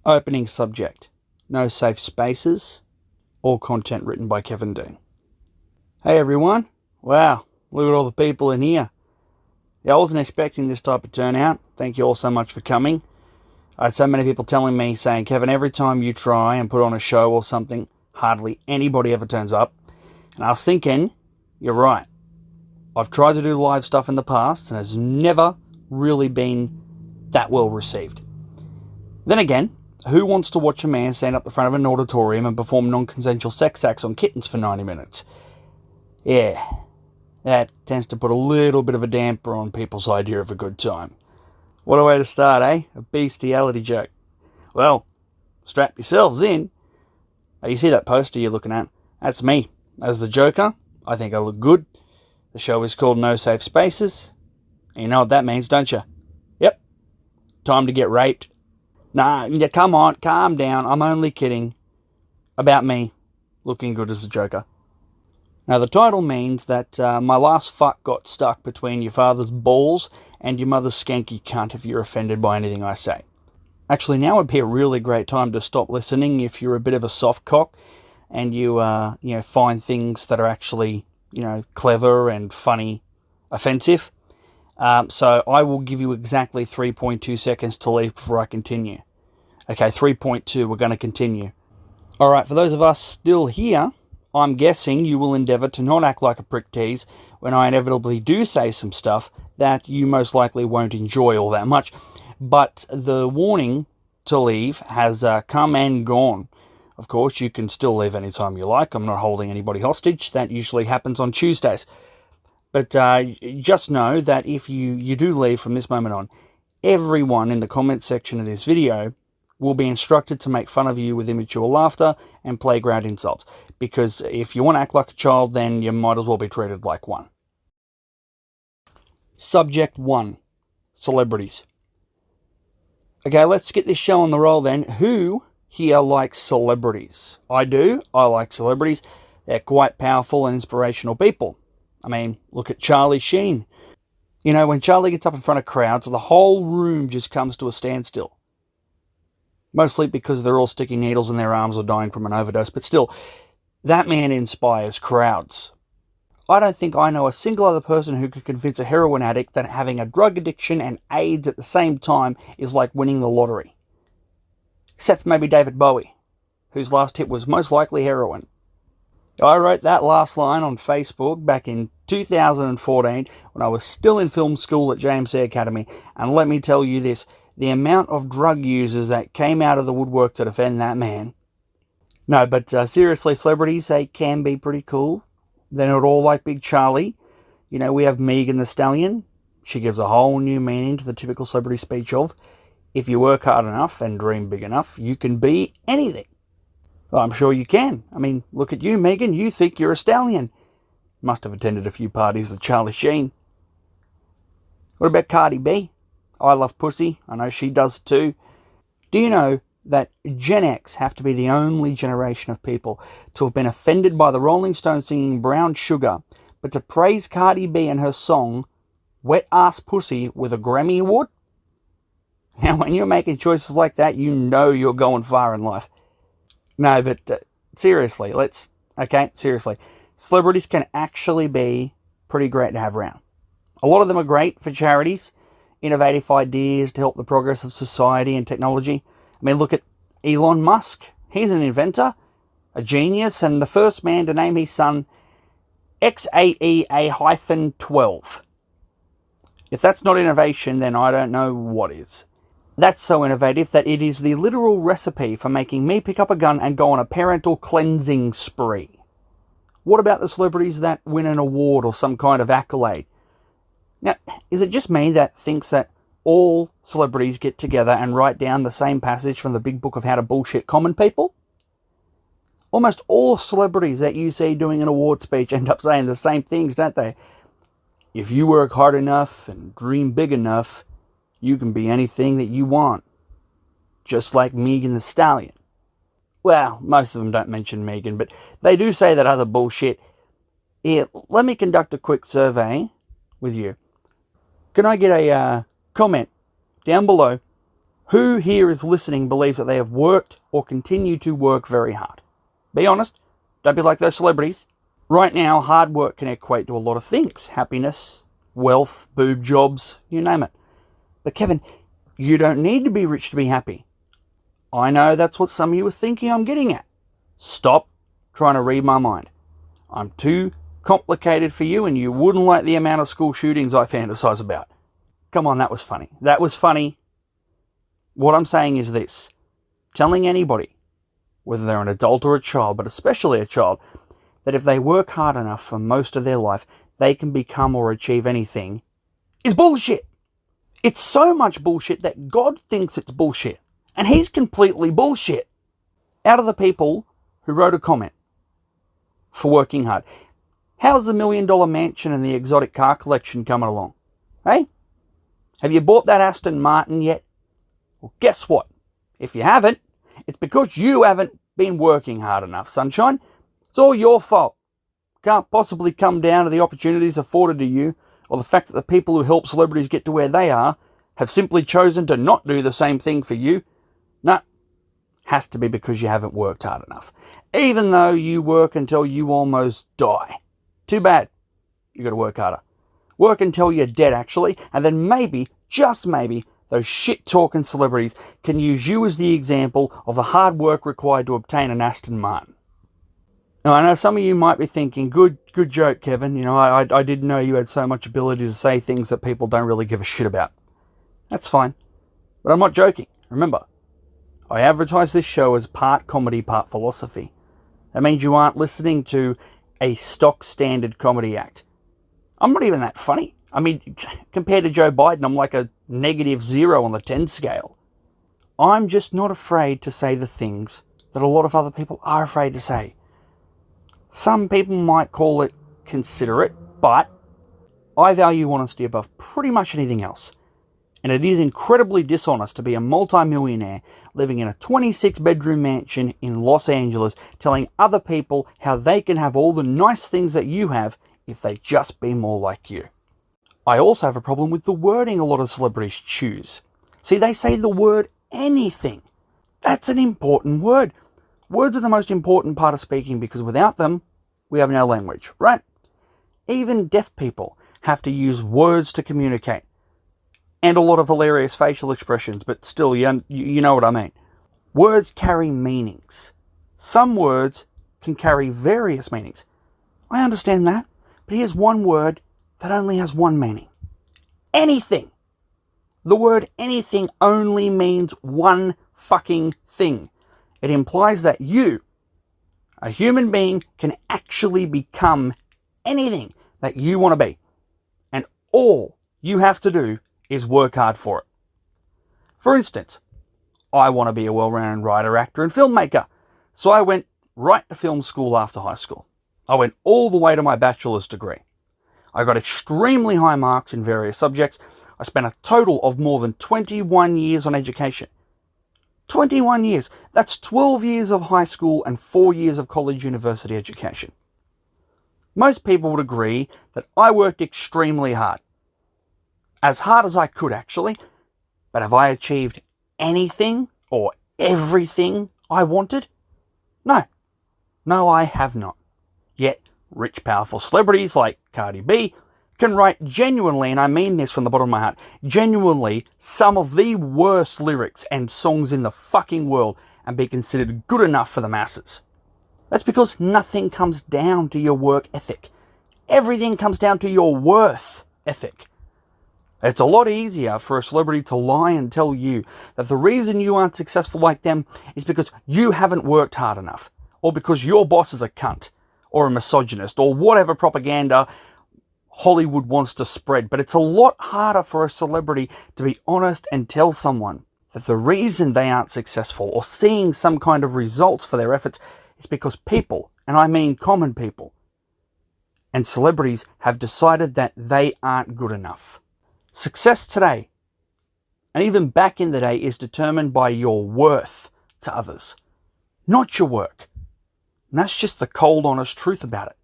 Opening subject: no safe spaces. All content written by Kevin Dean. Hey everyone. Wow, look at all the people in here. Yeah, I wasn't expecting this type of turnout. Thank you all so much for coming. I had so many people telling me, saying, Kevin, every time you try and put on a show or something, hardly anybody ever turns up. And I was thinking, you're right. I've tried to do live stuff in the past and it's never really been that well received. Then again, who wants to watch a man stand up the front of an auditorium and perform non-consensual sex acts on kittens for 90 minutes? Yeah, that tends to put a little bit of a damper on people's idea of a good time. What a way to start, eh? A bestiality joke. Well, strap yourselves in. Oh, you see that poster you're looking at? That's me. As the Joker, I think I look good. The show is called No Safe Spaces. And you know what that means, don't you? Yep. Time to get raped. Nah, come on, calm down. I'm only kidding about me looking good as the Joker. Now, the title means that my last fuck got stuck between your father's balls and your mother's skanky cunt if you're offended by anything I say. Actually, now would be a really great time to stop listening if you're a bit of a soft cock and you find things that are actually, clever and funny offensive. So I will give you exactly 3.2 seconds to leave before I continue. Okay, 3.2, we're going to continue. All right, for those of us still here, I'm guessing you will endeavour to not act like a prick tease when I inevitably do say some stuff that you most likely won't enjoy all that much. But the warning to leave has come and gone. Of course, you can still leave anytime you like. I'm not holding anybody hostage. That usually happens on Tuesdays. But just know that if you do leave from this moment on, everyone in the comments section of this video will be instructed to make fun of you with immature laughter and playground insults. Because if you want to act like a child, then you might as well be treated like one. Subject 1. Celebrities. Okay, let's get this show on the roll then. Who here likes celebrities? I do. I like celebrities. They're quite powerful and inspirational people. I mean, look at Charlie Sheen. When Charlie gets up in front of crowds, the whole room just comes to a standstill. Mostly because they're all sticking needles in their arms or dying from an overdose. But still, that man inspires crowds. I don't think I know a single other person who could convince a heroin addict that having a drug addiction and AIDS at the same time is like winning the lottery. Except for maybe David Bowie, whose last hit was most likely heroin. I wrote that last line on Facebook back in 2014 when I was still in film school at JMC Academy. And let me tell you this, the amount of drug users that came out of the woodwork to defend that man. No, but seriously, celebrities, they can be pretty cool. They're not all like Big Charlie. We have Megan Thee Stallion. She gives a whole new meaning to the typical celebrity speech of, if you work hard enough and dream big enough, you can be anything. Well, I'm sure you can. I mean, look at you, Megan. You think you're a stallion. Must have attended a few parties with Charlie Sheen. What about Cardi B? I love pussy. I know she does too. Do you know that Gen X have to be the only generation of people to have been offended by the Rolling Stones singing Brown Sugar, but to praise Cardi B and her song Wet Ass Pussy with a Grammy Award? Now, when you're making choices like that, you know you're going far in life. No, but seriously, seriously. Celebrities can actually be pretty great to have around. A lot of them are great for charities, innovative ideas to help the progress of society and technology. I mean, look at Elon Musk. He's an inventor, a genius, and the first man to name his son XAEA-12. If that's not innovation, then I don't know what is. That's so innovative that it is the literal recipe for making me pick up a gun and go on a parental cleansing spree. What about the celebrities that win an award or some kind of accolade? Now, is it just me that thinks that all celebrities get together and write down the same passage from the big book of how to bullshit common people? Almost all celebrities that you see doing an award speech end up saying the same things, don't they? If you work hard enough and dream big enough, you can be anything that you want. Just like Megan Thee Stallion. Well, most of them don't mention Megan, but they do say that other bullshit. Here, let me conduct a quick survey with you. Can I get a comment down below Who here is listening believes that they have worked or continue to work very hard? Be honest. Don't be like those celebrities. Right now, hard work can equate to a lot of things. Happiness, wealth, boob jobs, you name it. But Kevin, you don't need to be rich to be happy. I know that's what some of you are thinking I'm getting at. Stop trying to read my mind. I'm too complicated for you, and you wouldn't like the amount of school shootings I fantasize about. Come on, that was funny. That was funny. What I'm saying is this. Telling anybody, whether they're an adult or a child, but especially a child, that if they work hard enough for most of their life, they can become or achieve anything, is bullshit. It's so much bullshit that God thinks it's bullshit. And he's completely bullshit. Out of the people who wrote a comment for working hard, how's the $1 million mansion and the exotic car collection coming along? Hey? Have you bought that Aston Martin yet? Well, guess what? If you haven't, it's because you haven't been working hard enough, sunshine. It's all your fault. Can't possibly come down to the opportunities afforded to you, or the fact that the people who help celebrities get to where they are have simply chosen to not do the same thing for you. No, has to be because you haven't worked hard enough. Even though you work until you almost die. Too bad. You got to work harder. Work until you're dead, actually, and then maybe, just maybe, those shit-talking celebrities can use you as the example of the hard work required to obtain an Aston Martin. Now, I know some of you might be thinking, good joke, Kevin. You know, I didn't know you had so much ability to say things that people don't really give a shit about. That's fine. But I'm not joking. Remember, I advertise this show as part comedy, part philosophy. That means you aren't listening to a stock standard comedy act. I'm not even that funny. I mean, compared to Joe Biden, I'm like a -0 on the 10 scale. I'm just not afraid to say the things that a lot of other people are afraid to say. Some people might call it considerate, but I value honesty above pretty much anything else. And it is incredibly dishonest to be a multi-millionaire living in a 26-bedroom mansion in Los Angeles telling other people how they can have all the nice things that you have if they just be more like you. I also have a problem with the wording a lot of celebrities choose. See, they say the word anything. That's an important word. Words are the most important part of speaking because without them, we have no language, right? Even deaf people have to use words to communicate. And a lot of hilarious facial expressions, but still, you know what I mean. Words carry meanings. Some words can carry various meanings. I understand that, but here's one word that only has one meaning. Anything. The word anything only means one fucking thing. It implies that you, a human being, can actually become anything that you want to be. And all you have to do is work hard for it. For instance, I want to be a well-rounded writer, actor, and filmmaker. So I went right to film school after high school. I went all the way to my bachelor's degree. I got extremely high marks in various subjects. I spent a total of more than 21 years on education. 21 years. That's 12 years of high school and 4 years of college university education. Most people would agree that I worked extremely hard. As hard as I could, actually. But have I achieved anything or everything I wanted? No. No, I have not. Yet, rich, powerful celebrities like Cardi B can write genuinely, and I mean this from the bottom of my heart, genuinely some of the worst lyrics and songs in the fucking world and be considered good enough for the masses. That's because nothing comes down to your work ethic. Everything comes down to your worth ethic. It's a lot easier for a celebrity to lie and tell you that the reason you aren't successful like them is because you haven't worked hard enough, or because your boss is a cunt, or a misogynist, or whatever propaganda Hollywood wants to spread. But it's a lot harder for a celebrity to be honest and tell someone that the reason they aren't successful or seeing some kind of results for their efforts is because people, and I mean common people, and celebrities have decided that they aren't good enough. Success today, and even back in the day, is determined by your worth to others, not your work. And that's just the cold, honest truth about it.